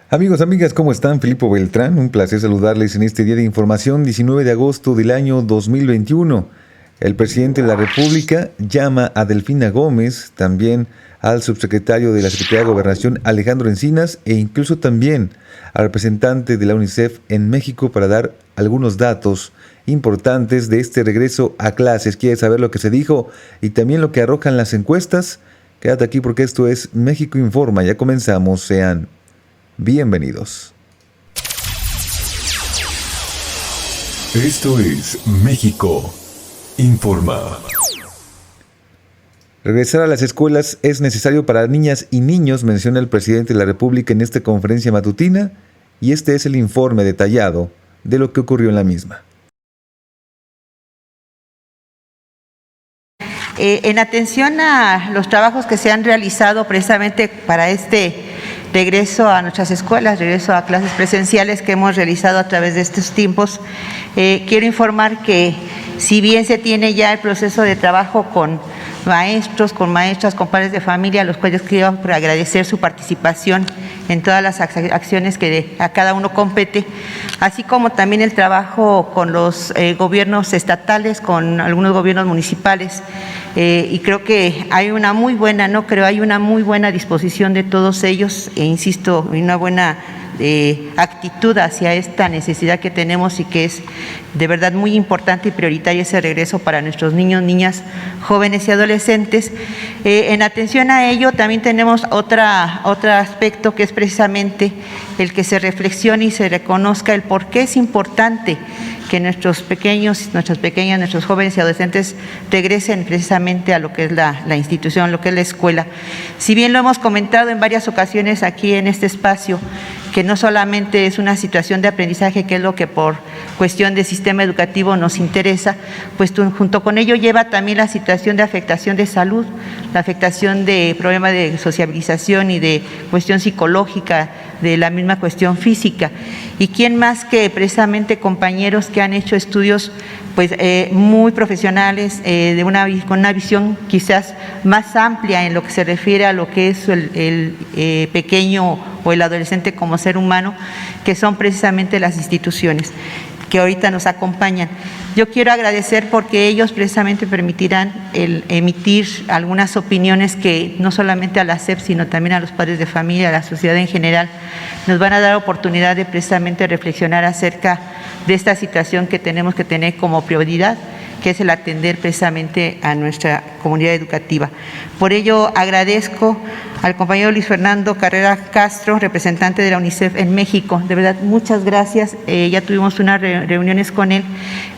Amigos, amigas, ¿cómo están? Filipo Beltrán, un placer saludarles en este día de información, 19 de agosto del año 2021. El presidente de la República llama a Delfina Gómez, también al subsecretario de la Secretaría de Gobernación, Alejandro Encinas, e incluso también al representante de la UNICEF en México para dar algunos datos importantes de este regreso a clases. ¿Quieres saber lo que se dijo y también lo que arrojan las encuestas? Quédate aquí porque esto es México Informa. Ya comenzamos, sean bienvenidos. Esto es México Informa. Regresar a las escuelas es necesario para niñas y niños, menciona el presidente de la República en esta conferencia matutina, y este es el informe detallado de lo que ocurrió en la misma. En atención a los trabajos que se han realizado precisamente para este regreso a nuestras escuelas, regreso a clases presenciales que hemos realizado a través de estos tiempos, quiero informar que si bien se tiene ya el proceso de trabajo con maestros, con maestras, con padres de familia, a los cuales quiero agradecer su participación en todas las acciones que a cada uno compete, así como también el trabajo con los gobiernos estatales, con algunos gobiernos municipales, y creo que hay una muy buena, hay una muy buena disposición de todos ellos, e insisto, una buena actitud hacia esta necesidad que tenemos y que es de verdad muy importante y prioritaria ese regreso para nuestros niños, niñas, jóvenes y adolescentes. En atención a ello también tenemos otro aspecto que es precisamente el que se reflexione y se reconozca el por qué es importante que nuestros pequeños, nuestras pequeñas, nuestros jóvenes y adolescentes regresen precisamente a lo que es la institución, lo que es la escuela. Si bien lo hemos comentado en varias ocasiones aquí en este espacio, que no solamente es una situación de aprendizaje, que es lo que por cuestión de sistema educativo nos interesa, pues junto con ello lleva también la situación de afectación de salud, la afectación de problemas de sociabilización y de cuestión psicológica, de la misma cuestión física. ¿Y quién más que precisamente compañeros que han hecho estudios pues muy profesionales, con una visión quizás más amplia en lo que se refiere a lo que es el pequeño o el adolescente como ser humano, que son precisamente las instituciones que ahorita nos acompañan? Yo quiero agradecer porque ellos precisamente permitirán el emitir algunas opiniones que no solamente a la SEP, sino también a los padres de familia, a la sociedad en general, nos van a dar oportunidad de precisamente reflexionar acerca de esta situación que tenemos que tener como prioridad, que es el atender precisamente a nuestra comunidad educativa. Por ello agradezco al compañero Luis Fernando Carrera Castro, representante de la UNICEF en México. De verdad, muchas gracias. Ya tuvimos unas reuniones con él.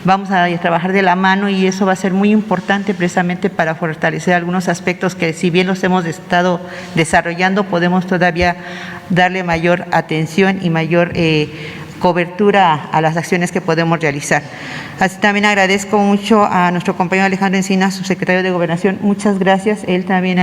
Vamos a trabajar de la mano y eso va a ser muy importante precisamente para fortalecer algunos aspectos que, si bien los hemos estado desarrollando, podemos todavía darle mayor atención y mayor cobertura a las acciones que podemos realizar. Así también agradezco mucho a nuestro compañero Alejandro Encinas, subsecretario de Gobernación. Muchas gracias. Él también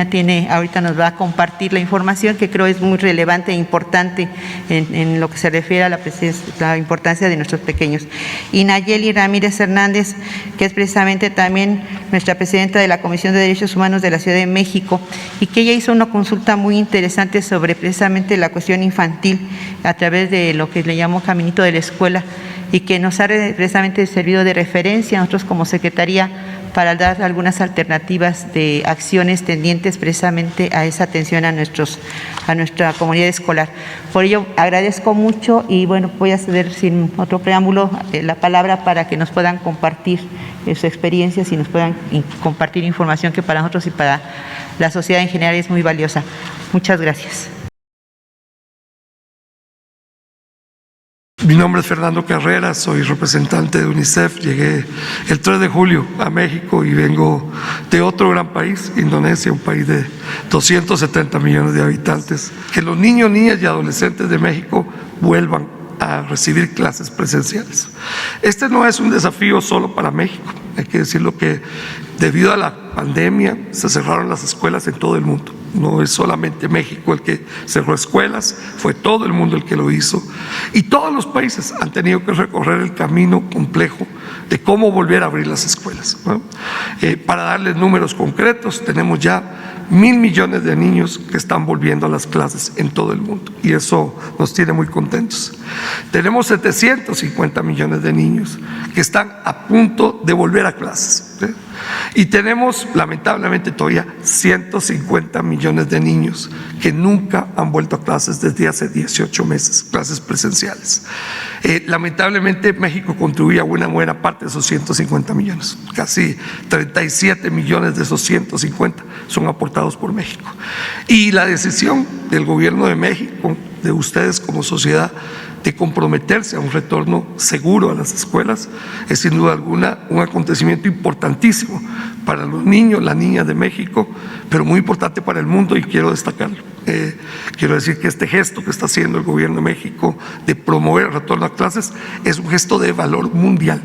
ahorita nos va a compartir la información que creo es muy relevante e importante en lo que se refiere a la importancia de nuestros pequeños. Y Nayeli Ramírez Hernández, que es precisamente también nuestra presidenta de la Comisión de Derechos Humanos de la Ciudad de México, y que ella hizo una consulta muy interesante sobre precisamente la cuestión infantil a través de lo que le llamó Caminito de la Escuela, y que nos ha precisamente servido de referencia a nosotros como Secretaría para dar algunas alternativas de acciones tendientes precisamente a esa atención a nuestra comunidad escolar. Por ello agradezco mucho y bueno, voy a ceder sin otro preámbulo la palabra para que nos puedan compartir sus experiencias y nos puedan compartir información que para nosotros y para la sociedad en general es muy valiosa. Muchas gracias. Mi nombre es Fernando Carrera, soy representante de UNICEF. Llegué el 3 de julio a México y vengo de otro gran país, Indonesia, un país de 270 millones de habitantes. Que los niños, niñas y adolescentes de México vuelvan a recibir clases presenciales. Este no es un desafío solo para México, hay que decirlo que debido a la pandemia se cerraron las escuelas en todo el mundo. No es solamente México el que cerró escuelas, fue todo el mundo el que lo hizo. Y todos los países han tenido que recorrer el camino complejo de cómo volver a abrir las escuelas, ¿no? Para darles números concretos, tenemos ya 1.000 millones de niños que están volviendo a las clases en todo el mundo y eso nos tiene muy contentos. Tenemos 750 millones de niños que están a punto de volver a clases, ¿sí? Y tenemos lamentablemente todavía 150 millones de niños que nunca han vuelto a clases desde hace 18 meses, clases presenciales. Lamentablemente México contribuye a una buena parte de esos 150 millones, casi 37 millones de esos 150 son aportados por México. Y la decisión del gobierno de México, de ustedes como sociedad, de comprometerse a un retorno seguro a las escuelas es sin duda alguna un acontecimiento importantísimo para los niños, las niñas de México, pero muy importante para el mundo y quiero destacarlo. Quiero decir que este gesto que está haciendo el gobierno de México de promover el retorno a clases es un gesto de valor mundial.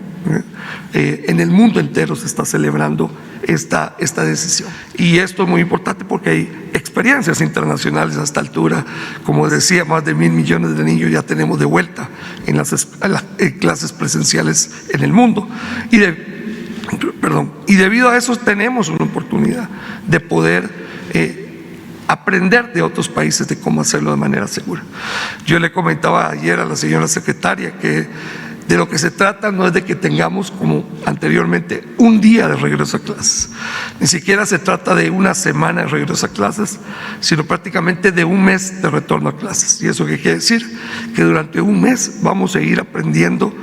En el mundo entero se está celebrando esta decisión y esto es muy importante porque hay experiencias internacionales a esta altura. Como decía, más de 1.000 millones de niños ya tenemos de vuelta en las clases presenciales en el mundo y debido a eso tenemos una oportunidad de poder aprender de otros países de cómo hacerlo de manera segura. Yo le comentaba ayer a la señora secretaria que de lo que se trata no es de que tengamos, como anteriormente, un día de regreso a clases. Ni siquiera se trata de una semana de regreso a clases, sino prácticamente de un mes de retorno a clases. ¿Y eso qué quiere decir? Que durante un mes vamos a ir aprendiendo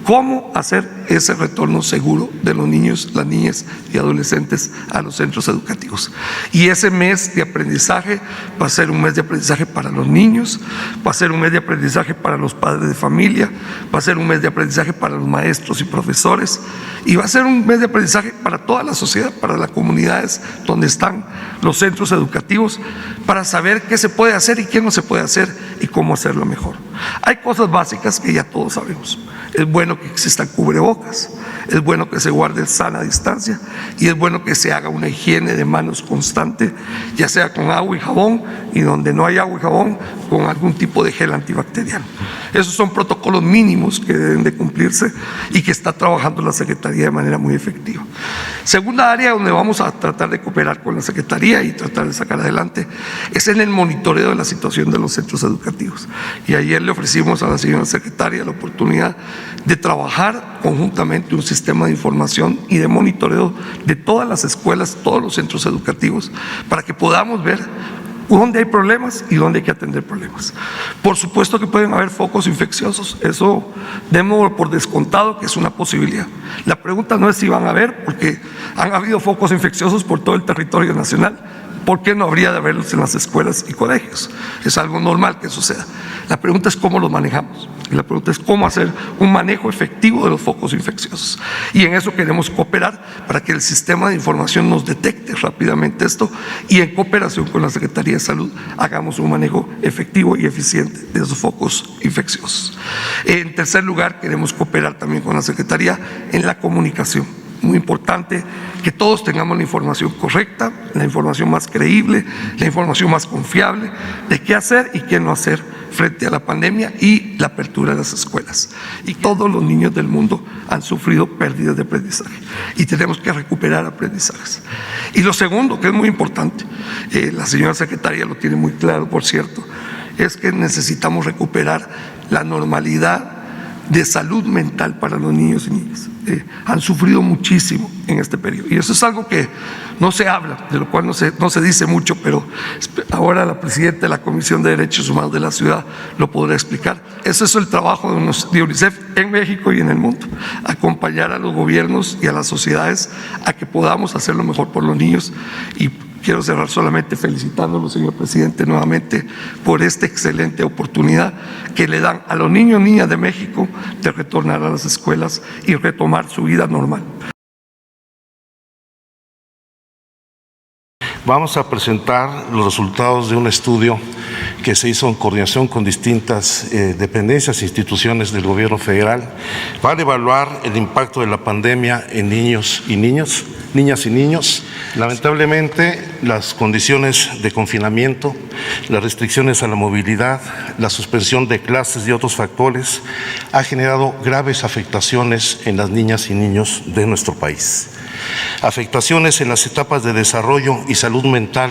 cómo hacer ese retorno seguro de los niños, las niñas y adolescentes a los centros educativos. Y ese mes de aprendizaje va a ser un mes de aprendizaje para los niños, va a ser un mes de aprendizaje para los padres de familia, va a ser un mes de aprendizaje para los maestros y profesores y va a ser un mes de aprendizaje para toda la sociedad, para las comunidades donde están los centros educativos, para saber qué se puede hacer y qué no se puede hacer y cómo hacerlo mejor. Hay cosas básicas que ya todos sabemos. Es bueno que existan cubrebocas, es bueno que se guarde sana distancia y es bueno que se haga una higiene de manos constante, ya sea con agua y jabón y donde no hay agua y jabón, con algún tipo de gel antibacteriano. Esos son protocolos mínimos que deben de cumplirse y que está trabajando la Secretaría de manera muy efectiva. Segunda área donde vamos a tratar de cooperar con la Secretaría y tratar de sacar adelante es en el monitoreo de la situación de los centros educativos. Y ayer le ofrecimos a la señora secretaria la oportunidad de trabajar conjuntamente un sistema de información y de monitoreo de todas las escuelas, todos los centros educativos, para que podamos ver dónde hay problemas y dónde hay que atender problemas. Por supuesto que pueden haber focos infecciosos, eso demos por descontado que es una posibilidad. La pregunta no es si van a haber, porque han habido focos infecciosos por todo el territorio nacional. ¿Por qué no habría de haberlos en las escuelas y colegios? Es algo normal que suceda. La pregunta es cómo los manejamos. Y la pregunta es cómo hacer un manejo efectivo de los focos infecciosos. Y en eso queremos cooperar para que el sistema de información nos detecte rápidamente esto y en cooperación con la Secretaría de Salud hagamos un manejo efectivo y eficiente de esos focos infecciosos. En tercer lugar, queremos cooperar también con la Secretaría en la comunicación. Muy importante que todos tengamos la información correcta, la información más creíble, la información más confiable de qué hacer y qué no hacer frente a la pandemia y la apertura de las escuelas. Y todos los niños del mundo han sufrido pérdidas de aprendizaje y tenemos que recuperar aprendizajes. Y lo segundo, que es muy importante, la señora secretaria lo tiene muy claro, por cierto, es que necesitamos recuperar la normalidad de salud mental para los niños y niñas. Han sufrido muchísimo en este periodo y eso es algo que no se habla, de lo cual no se dice mucho, pero ahora la presidenta de la Comisión de Derechos Humanos de la ciudad lo podrá explicar. Ese es el trabajo de UNICEF en México y en el mundo, acompañar a los gobiernos y a las sociedades a que podamos hacer lo mejor por los niños. Y quiero cerrar solamente felicitándolo, señor presidente, nuevamente por esta excelente oportunidad que le dan a los niños y niñas de México de retornar a las escuelas y retomar su vida normal. Vamos a presentar los resultados de un estudio que se hizo en coordinación con distintas dependencias e instituciones del gobierno federal para evaluar el impacto de la pandemia en niñas y niños. Lamentablemente, las condiciones de confinamiento, las restricciones a la movilidad, la suspensión de clases y otros factores ha generado graves afectaciones en las niñas y niños de nuestro país. Afectaciones en las etapas de desarrollo y salud mental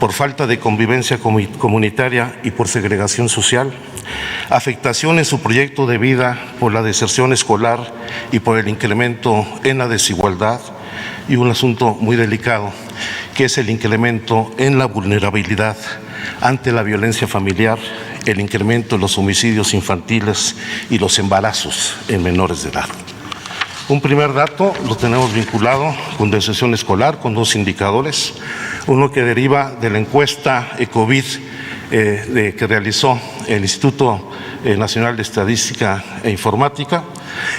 por falta de convivencia comunitaria y por segregación social, afectación en su proyecto de vida por la deserción escolar y por el incremento en la desigualdad, y un asunto muy delicado, que es el incremento en la vulnerabilidad ante la violencia familiar, el incremento en los homicidios infantiles y los embarazos en menores de edad. Un primer dato lo tenemos vinculado con deserción escolar, con dos indicadores. Uno que deriva de la encuesta COVID que realizó el Instituto Nacional de Estadística e Informática,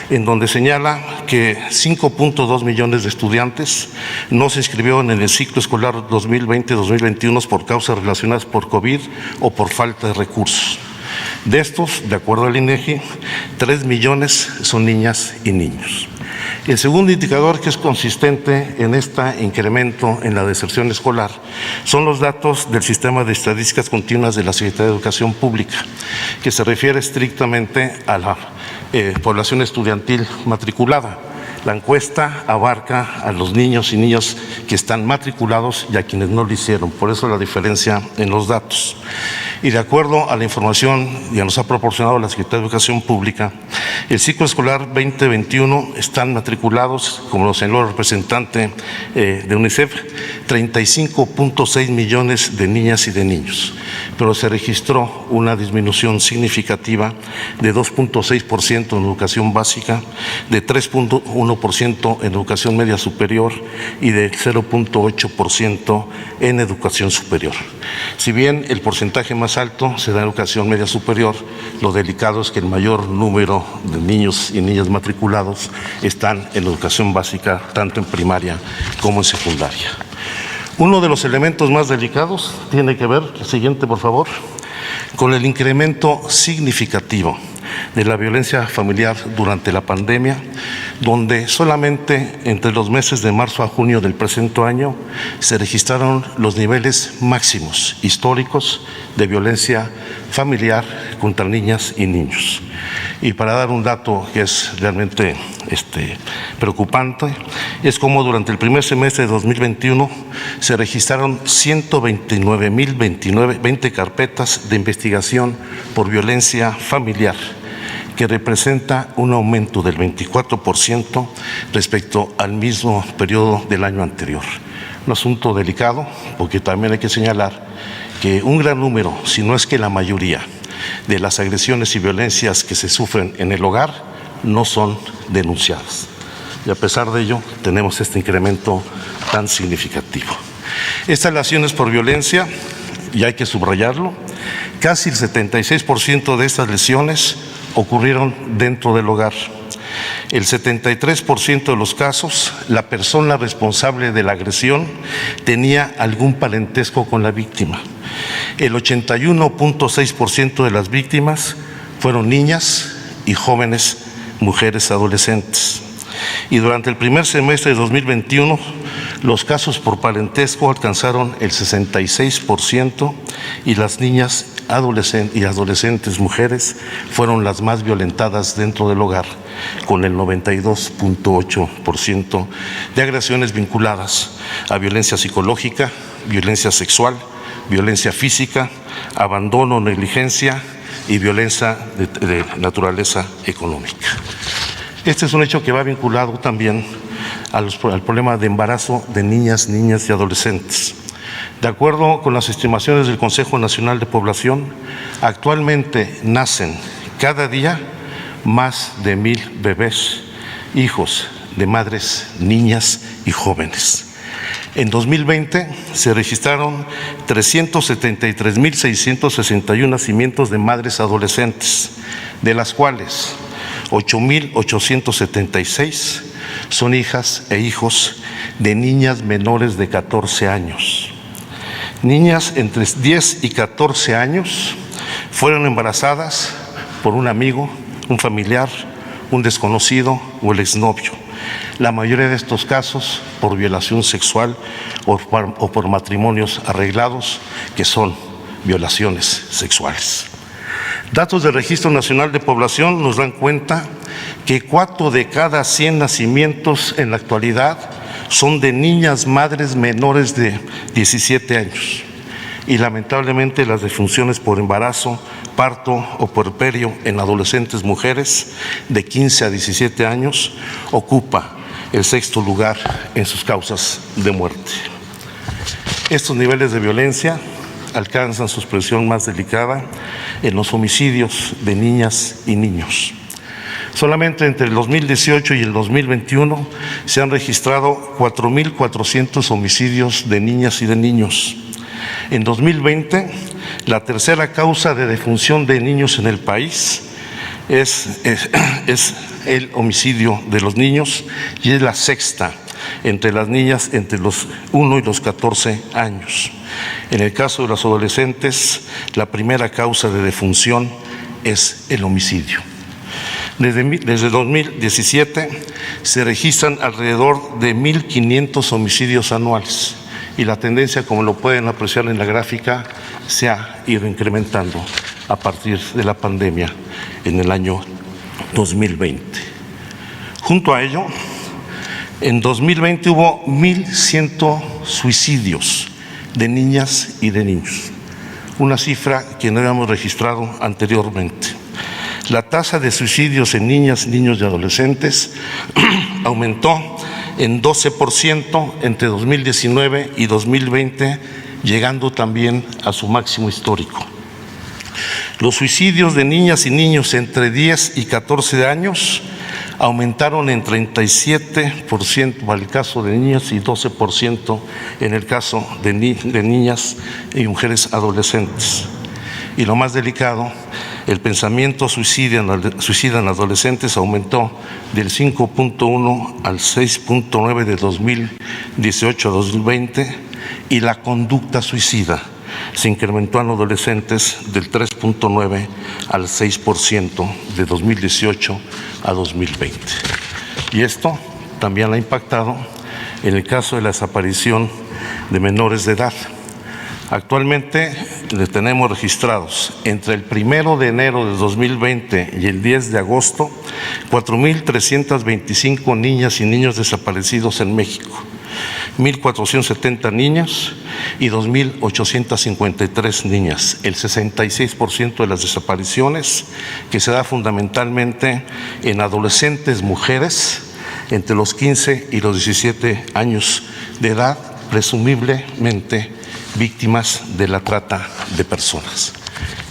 en donde señala que 5.2 millones de estudiantes no se inscribieron en el ciclo escolar 2020-2021 por causas relacionadas por COVID o por falta de recursos. De estos, de acuerdo al INEGI, 3 millones son niñas y niños. El segundo indicador que es consistente en este incremento en la deserción escolar son los datos del Sistema de Estadísticas Continuas de la Secretaría de Educación Pública, que se refiere estrictamente a la población estudiantil matriculada. La encuesta abarca a los niños y niñas que están matriculados y a quienes no lo hicieron, por eso la diferencia en los datos. Y de acuerdo a la información que nos ha proporcionado la Secretaría de Educación Pública, el ciclo escolar 2021 están matriculados, como lo señaló el representante de UNICEF, 35.6 millones de niñas y de niños, pero se registró una disminución significativa de 2.6% en educación básica, de 3.1% en educación media superior y de 0.8% en educación superior. Si bien el porcentaje más alto se da en educación media superior, lo delicado es que el mayor número de niños y niñas matriculados están en educación básica, tanto en primaria como en secundaria. Uno de los elementos más delicados tiene que ver, el siguiente por favor, con el incremento significativo de la violencia familiar durante la pandemia, donde solamente entre los meses de marzo a junio del presente año se registraron los niveles máximos históricos de violencia familiar contra niñas y niños. Y para dar un dato que es realmente preocupante, es como durante el primer semestre de 2021 se registraron 129.020 carpetas de investigación por violencia familiar, que representa un aumento del 24% respecto al mismo periodo del año anterior. Un asunto delicado, porque también hay que señalar que un gran número, si no es que la mayoría, de las agresiones y violencias que se sufren en el hogar no son denunciadas. Y a pesar de ello, tenemos este incremento tan significativo. Estas lesiones por violencia, y hay que subrayarlo, casi el 76% de estas lesiones ocurrieron dentro del hogar. El 73% de los casos, la persona responsable de la agresión tenía algún parentesco con la víctima. El 81.6% de las víctimas fueron niñas y jóvenes mujeres adolescentes. Y durante el primer semestre de 2021, los casos por parentesco alcanzaron el 66% y las niñas y adolescentes mujeres fueron las más violentadas dentro del hogar, con el 92.8% de agresiones vinculadas a violencia psicológica, violencia sexual, violencia física, abandono, negligencia y violencia de naturaleza económica. Este es un hecho que va vinculado también al problema de embarazo de niñas y adolescentes. De acuerdo con las estimaciones del Consejo Nacional de Población, actualmente nacen cada día más de 1,000 bebés, hijos de madres, niñas y jóvenes. En 2020 se registraron 373.661 nacimientos de madres adolescentes, de las cuales 8.876 son hijas e hijos de niñas menores de 14 años. Niñas entre 10 y 14 años fueron embarazadas por un amigo, un familiar, un desconocido o el exnovio. La mayoría de estos casos por violación sexual o por matrimonios arreglados, que son violaciones sexuales. Datos del Registro Nacional de Población nos dan cuenta que 4 de cada 100 nacimientos en la actualidad son de niñas madres menores de 17 años. Y lamentablemente las defunciones por embarazo, parto o puerperio en adolescentes mujeres de 15 a 17 años ocupa el 6º lugar en sus causas de muerte. Estos niveles de violencia alcanzan su expresión más delicada en los homicidios de niñas y niños. Solamente entre el 2018 y el 2021 se han registrado 4.400 homicidios de niñas y de niños. En 2020, la tercera causa de defunción de niños en el país es el homicidio de los niños y es la sexta entre las niñas entre los 1 y los 14 años. En el caso de los adolescentes, la primera causa de defunción es el homicidio. Desde 2017 se registran alrededor de 1.500 homicidios anuales y la tendencia, como lo pueden apreciar en la gráfica, se ha ido incrementando a partir de la pandemia en el año 2020. Junto a ello, en 2020 hubo 1.100 suicidios de niñas y de niños, una cifra que no habíamos registrado anteriormente. La tasa de suicidios en niñas, niños y adolescentes aumentó en 12% entre 2019 y 2020, llegando también a su máximo histórico. Los suicidios de niñas y niños entre 10 y 14 años aumentaron en 37% para el caso de niñas y 12% en el caso de niñas y mujeres adolescentes. Y lo más delicado, el pensamiento suicida en adolescentes aumentó del 5.1 al 6.9 de 2018 a 2020 y la conducta suicida se incrementó en adolescentes del 3.9 al 6% de 2018 a 2020. Y esto también ha impactado en el caso de la desaparición de menores de edad. Actualmente le tenemos registrados entre el 1 de enero de 2020 y el 10 de agosto 4.325 niñas y niños desaparecidos en México, 1.470 niñas y 2.853 niñas, el 66% de las desapariciones que se da fundamentalmente en adolescentes mujeres entre los 15 y los 17 años de edad, presumiblemente víctimas de la trata de personas.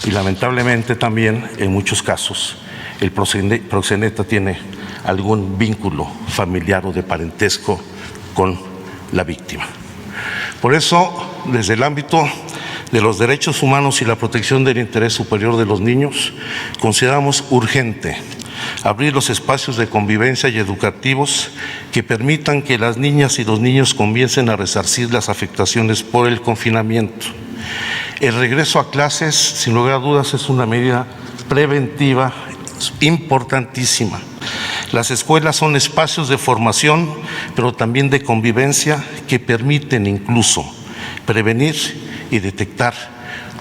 Y lamentablemente también en muchos casos el proxeneta tiene algún vínculo familiar o de parentesco con la víctima. Por eso, desde el ámbito de los derechos humanos y la protección del interés superior de los niños, consideramos urgente abrir los espacios de convivencia y educativos que permitan que las niñas y los niños comiencen a resarcir las afectaciones por el confinamiento. El regreso a clases, sin lugar a dudas, es una medida preventiva importantísima. Las escuelas son espacios de formación, pero también de convivencia que permiten incluso prevenir y detectar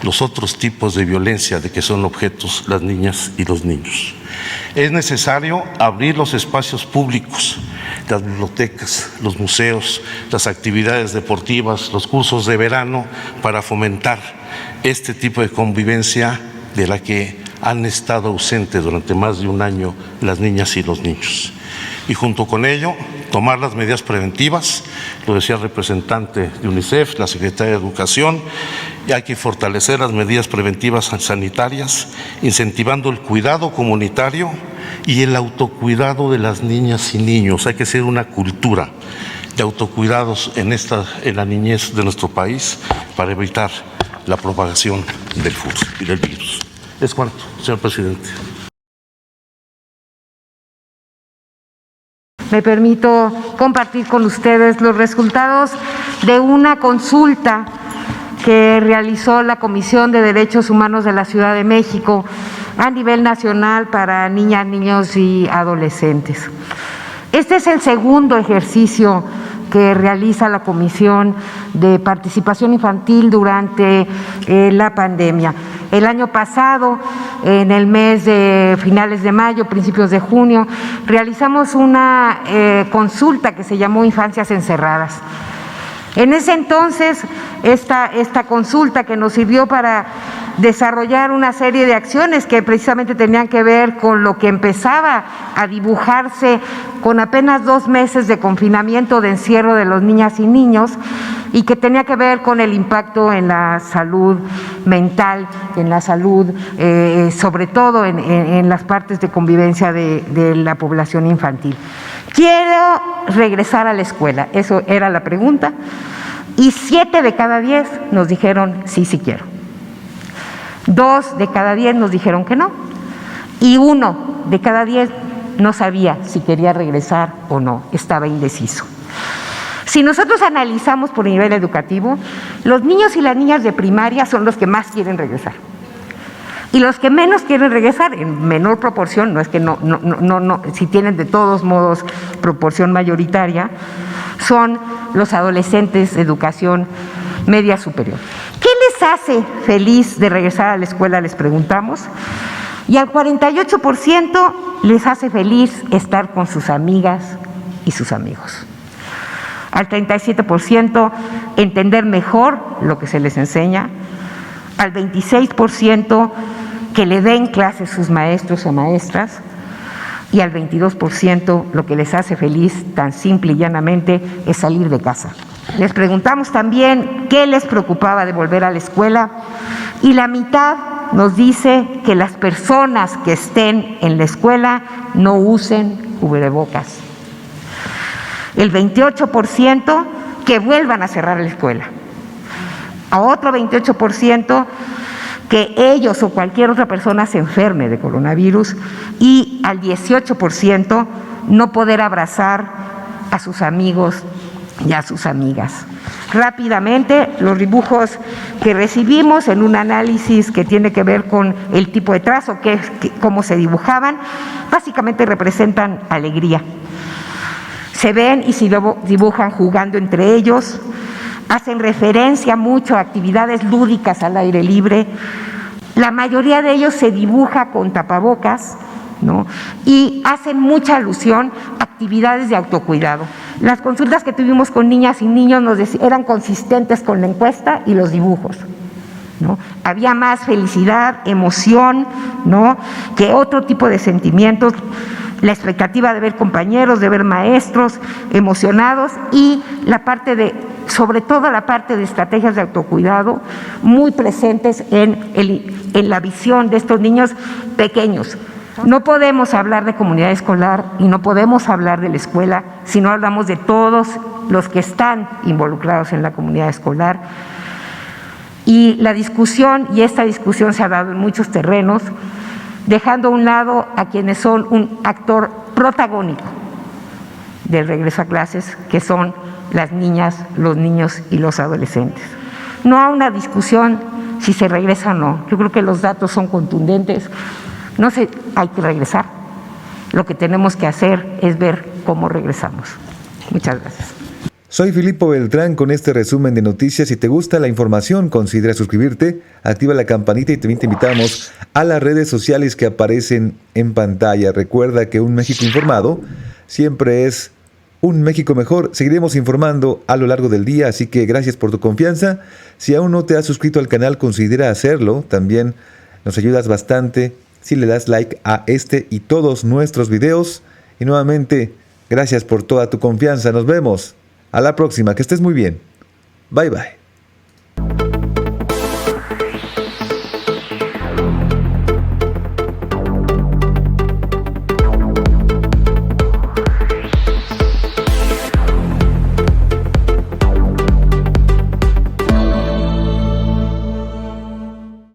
los otros tipos de violencia de que son objetos las niñas y los niños. Es necesario abrir los espacios públicos, las bibliotecas, los museos, las actividades deportivas, los cursos de verano, para fomentar este tipo de convivencia de la que han estado ausentes durante más de un año las niñas y los niños. Y junto con ello, tomar las medidas preventivas, lo decía el representante de UNICEF, la Secretaría de Educación, y hay que fortalecer las medidas preventivas sanitarias, incentivando el cuidado comunitario y el autocuidado de las niñas y niños. Hay que hacer una cultura de autocuidados en la niñez de nuestro país para evitar la propagación del virus. Es cuanto, señor presidente. Me permito compartir con ustedes los resultados de una consulta que realizó la Comisión de Derechos Humanos de la Ciudad de México a nivel nacional para niñas, niños y adolescentes. Este es el segundo ejercicio que realiza la Comisión de Participación Infantil durante la pandemia. El año pasado, en el mes de finales de mayo, principios de junio, realizamos una consulta que se llamó Infancias Encerradas. En ese entonces, esta consulta que nos sirvió para desarrollar una serie de acciones que precisamente tenían que ver con lo que empezaba a dibujarse con apenas 2 meses de confinamiento, de encierro de los niñas y niños, y que tenía que ver con el impacto en la salud mental, en la salud, sobre todo en las partes de convivencia de la población infantil. Quiero regresar a la escuela, eso era la pregunta, y 7 de cada 10 nos dijeron sí, sí quiero. 2 de cada 10 nos dijeron que no, y 1 de cada 10 no sabía si quería regresar o no, estaba indeciso. Si nosotros analizamos por nivel educativo, los niños y las niñas de primaria son los que más quieren regresar. Y los que menos quieren regresar, en menor proporción, no es que no, si tienen de todos modos proporción mayoritaria, son los adolescentes de educación media superior. ¿Qué les hace feliz de regresar a la escuela? Les preguntamos. Y al 48% les hace feliz estar con sus amigas y sus amigos. Al 37% entender mejor lo que se les enseña. Al 26% que le den clases sus maestros o maestras, y al 22% lo que les hace feliz, tan simple y llanamente, es salir de casa. Les preguntamos también qué les preocupaba de volver a la escuela, y la mitad nos dice que las personas que estén en la escuela no usen cubrebocas. El 28% que vuelvan a cerrar la escuela. A otro 28% que ellos o cualquier otra persona se enferme de coronavirus, y al 18% no poder abrazar a sus amigos y a sus amigas. Rápidamente, los dibujos que recibimos en un análisis que tiene que ver con el tipo de trazo, cómo se dibujaban, básicamente representan alegría. Se ven y se dibujan jugando entre ellos, hacen referencia mucho a actividades lúdicas al aire libre. La mayoría de ellos se dibuja con tapabocas, ¿no? Y hacen mucha alusión a actividades de autocuidado. Las consultas que tuvimos con niñas y niños eran consistentes con la encuesta y los dibujos, ¿no? Había más felicidad, emoción, ¿no?, que otro tipo de sentimientos. La expectativa de ver compañeros, de ver maestros emocionados, y sobre todo la parte de estrategias de autocuidado muy presentes en la visión de estos niños pequeños. No podemos hablar de comunidad escolar y no podemos hablar de la escuela si no hablamos de todos los que están involucrados en la comunidad escolar. Y esta discusión se ha dado en muchos terrenos, dejando a un lado a quienes son un actor protagónico del regreso a clases, que son las niñas, los niños y los adolescentes. No hay una discusión si se regresa o no. Yo creo que los datos son contundentes. Hay que regresar. Lo que tenemos que hacer es ver cómo regresamos. Muchas gracias. Soy Filipo Beltrán con este resumen de noticias. Si te gusta la información, considera suscribirte, activa la campanita y también te invitamos a las redes sociales que aparecen en pantalla. Recuerda que un México informado siempre es un México mejor. Seguiremos informando a lo largo del día, así que gracias por tu confianza. Si aún no te has suscrito al canal, considera hacerlo. También nos ayudas bastante si le das like a este y todos nuestros videos. Y nuevamente, gracias por toda tu confianza. Nos vemos a la próxima. Que estés muy bien. Bye bye.